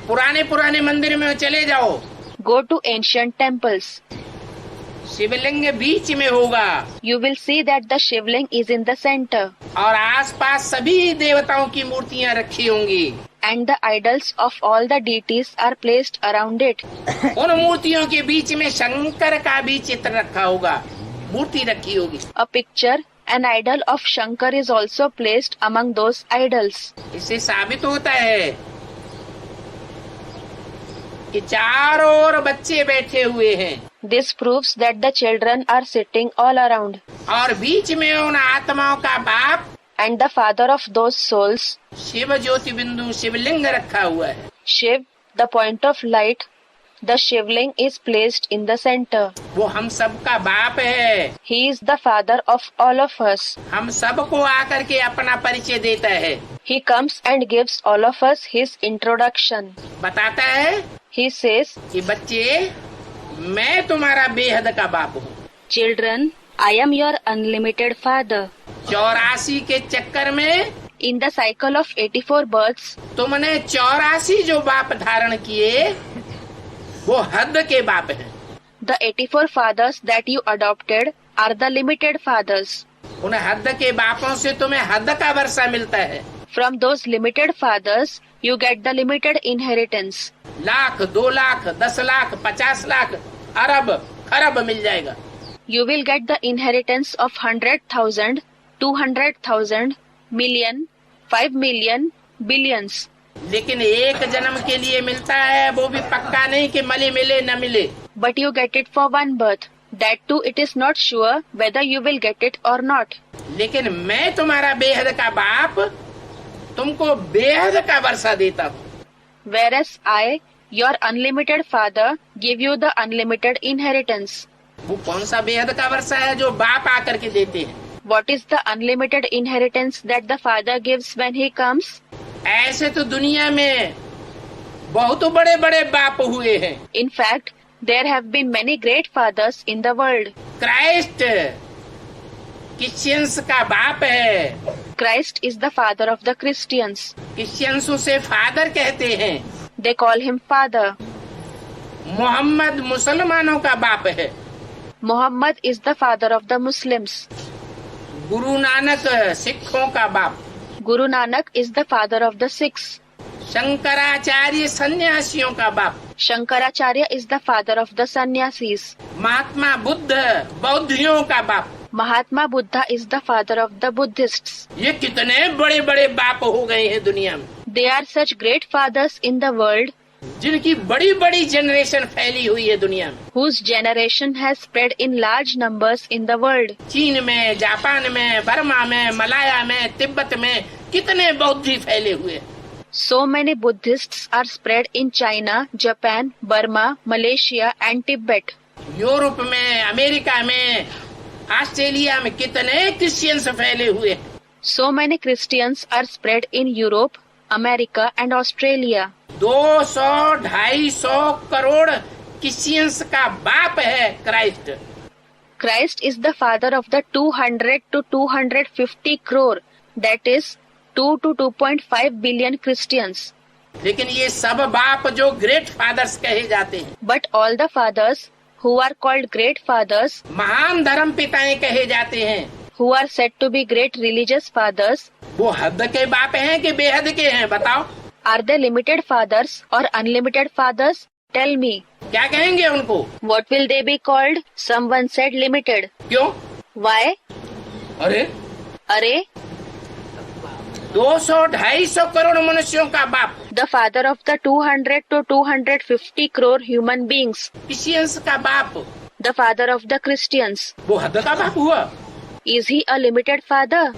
पुराने पुराने मंदिर में चले जाओ, Go to ancient temples. शिवलिंग बीच में होगा You will see that the Shivling is in the center और आसपास सभी देवताओं की मूर्तियां रखी होंगी। and the idols of all the deities are placed around it. उन मूर्तियों के बीच में शंकर का भी चित्र रखा होगा, मूर्ति रखी होगी। A picture, an idol of Shankar is also placed among those idols. इससे साबित होता है कि चारों ओर बच्चे बैठे हुए हैं This proves that the children are sitting all around और बीच में उन आत्माओं का बाप and the father of those souls, Shiv ज्योति बिंदु शिवलिंग रखा हुआ है। Shiv, the point of light, the Shivling is placed in the center. वो हम सबका बाप है। He is the father of all of us. हम सबको आकर के अपना परिचय देता है, He comes and gives all of us his introduction. बताता है He says, कि बच्चे मैं तुम्हारा बेहद का बाप हूँ। Children, I am your unlimited father. 84 के चक्कर में In the cycle of 84 births, तुमने 84 जो बाप धारण किए वो हद के बाप हैं। the 84 fathers that you adopted are the limited fathers. उन हद के बापों से तुम्हें हद का वर्षा मिलता है। From those limited fathers, you get the limited inheritance. Lakh, 2 lakh, 10 lakh, 50 lakh, अरब, खरब मिल जाएगा। You will get the inheritance of 100,000, 200,000, million, 5 million, billions. लेकिन एक जन्म के लिए मिलता है, वो भी पक्का नहीं कि मिले न मिले। But you get it for one birth. That too, it is not sure whether you will get it or not. लेकिन मैं तुम्हारा बेहद का बाप तुमको बेहद का वर्षा देता हूँ। Whereas I, your unlimited father, give you the unlimited inheritance. वो कौन सा बेहद का वर्षा है जो बाप आकर के देते हैं? What is the unlimited inheritance that the father gives when he comes? ऐसे तो दुनिया में बहुत बड़े बड़े बाप हुए हैं। In fact, there have been many great fathers in the world. Christ Christians का बाप है। Christ is the father of the Christians. Christians उसे फादर कहते हैं। They call him father. Mohammad मुसलमानों का बाप है। Muhammad is the father of the Muslims. Guru Nanak सिखों का बाप। Guru Nanak is the father of the Sikhs. Shankaracharya सन्यासियों का बाप। Shankaracharya is the father of the sannyasis. Mahatma Buddha बौद्धियों का बाप। Mahatma Buddha is the father of the Buddhists. ये कितने बड़े बड़े बाप हो गए हैं दुनिया में, They are such great fathers in the world जिनकी बड़ी बड़ी जनरेशन फैली हुई है दुनिया में। whose generation has spread in large numbers in the world. चीन में, जापान में, बर्मा में, मलाया में, तिब्बत में कितने बौद्धि फैले हुए हैं। So many Buddhists are spread in China, Japan, Burma, Malaysia and Tibet. Europe में, अमेरिका में, ऑस्ट्रेलिया में कितने क्रिश्चियंस फैले हुए हैं। So many Christians are spread in Europe, America and Australia. 200-250 crore Christians का बाप है Christ. Christ is the father of the 200 to 250 crore, that is 2 to 2.5 billion Christians. लेकिन ये सब बाप जो ग्रेट फादर्स कहे जाते हैं, But all the fathers who are called great fathers, महान धर्म पिताएं कहे जाते हैं, who are said to be great religious fathers, वो हद के बाप हैं कि बेहद के हैं? बताओ, are they limited fathers or unlimited fathers? Tell me. क्या कहेंगे उनको? What will they be called? Someone said limited. क्यों? Why? अरे Arey, 200-250 करोड़ मनुष्यों का बाप, the father of the 200 to 250 crore human beings, Christians का बाप, the father of the Christians. वो हद का बाप हुआ? Is he a limited father?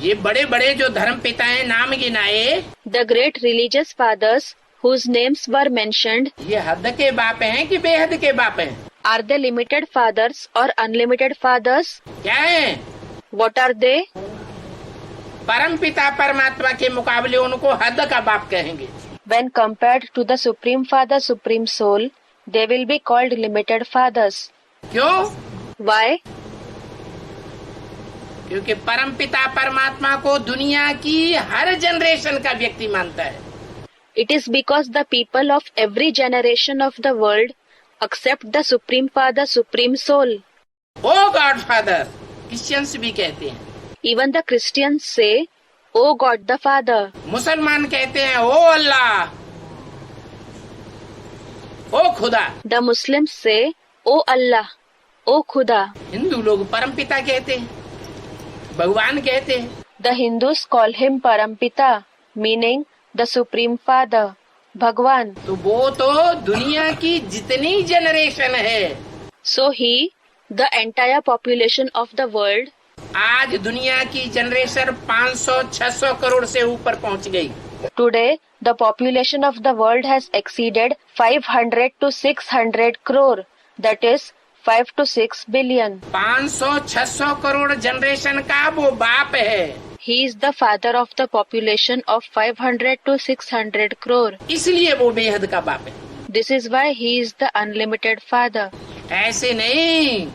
ये बड़े बड़े जो धर्म पिताएं नाम गिनाए, The great religious fathers whose names were mentioned, ये हद के बाप हैं कि बेहद के बाप हैं? are they limited fathers or unlimited fathers? क्या हैं? What are they? परम पिता परमात्मा के मुकाबले उनको हद का बाप कहेंगे। When compared to the Supreme Father, Supreme Soul, they will be called limited fathers. क्यों? Why? क्योंकि परमपिता परमात्मा को दुनिया की हर जनरेशन का व्यक्ति मानता है. It is because the people of every generation of the world accept the Supreme Father, Supreme Soul. O God father Christians भी कहते हैं. Even the Christians say, O God the Father. मुसलमान कहते हैं ओ अल्लाह, ओ खुदा. The Muslims say, O Allah, O Khuda. Hindu लोग परमपिता कहते हैं, भगवान कहते हैं. The Hindus call him Parampita, meaning the Supreme Father, Bhagwan. तो वो तो दुनिया की जितनी जनरेशन है, So he, the entire population of the world, आज दुनिया की जनरेशन 500-600 करोड़ से ऊपर पहुंच गई. today the population of the world has exceeded 500 to 600 crore, that is 5 to 6 billion. 500-600 crore generation का वो बाप है. He is the father of the population of 500 to 600 crore. इसलिए वो बेहद का बाप है. This is why he is the unlimited father. ऐसे नहीं,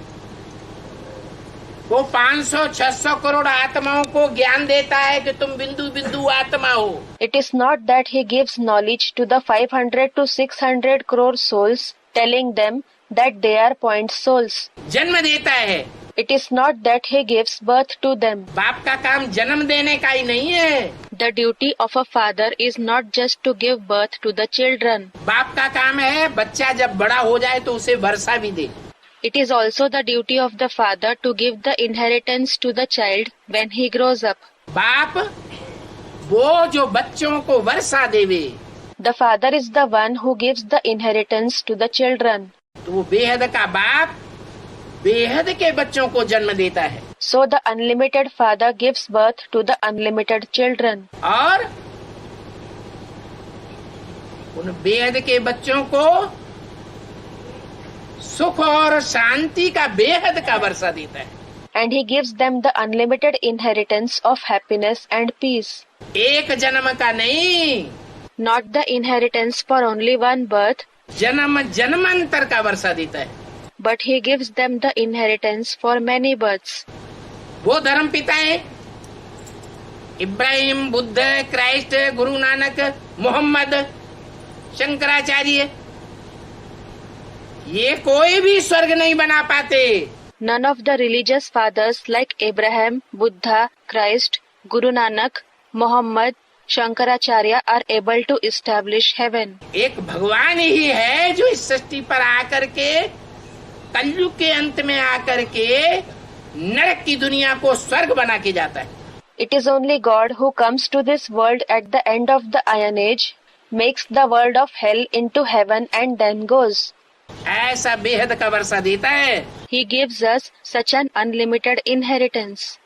वो 500-600 करोड़ आत्माओं को ज्ञान देता है कि तुम बिंदु बिंदु आत्मा हो. It is not that he gives knowledge to the 500 to 600 crore souls, telling them that they are point souls. जन्म देता है. It is not that he gives birth to them. बाप का काम जन्म देने का ही नहीं है. The duty of a father is not just to give birth to the children. बाप का काम है बच्चा जब बड़ा हो जाए तो उसे वर्षा भी दे. It is also the duty of the father to give the inheritance to the child when he grows up. बाप वो जो बच्चों को वर्षा देवे. The father is the one who gives the inheritance to the children. तो वो बेहद का बाप बेहद के बच्चों को जन्म देता है. So the unlimited father gives birth to the unlimited children. और उन बेहद के बच्चों को सुख और शांति का बेहद का वर्षा देता है. And he gives them the unlimited inheritance of happiness and peace. एक जन्म का नहीं, Not the inheritance for only one birth, जन्म जन्मांतर का वर्षा देता है. but he gives them the inheritance for many births. वो धर्म पिता है. इब्राहिम, बुद्ध, क्राइस्ट, गुरु नानक, मोहम्मद, शंकराचार्य, ये कोई भी स्वर्ग नहीं बना पाते. None of the religious fathers like Abraham, Buddha, Christ, Guru Nanak, Muhammad, Shankaracharya are able to establish heaven. एक भगवान ही है जो इस सृष्टि पर आकर के कलयुग के अंत में आकर के नरक की दुनिया को स्वर्ग बना के जाता है. It is only God who comes to this world at the end of the Iron Age, makes the world of hell into heaven and then goes. ऐसा बेहद का वर्षा देता है. He gives us such an unlimited inheritance.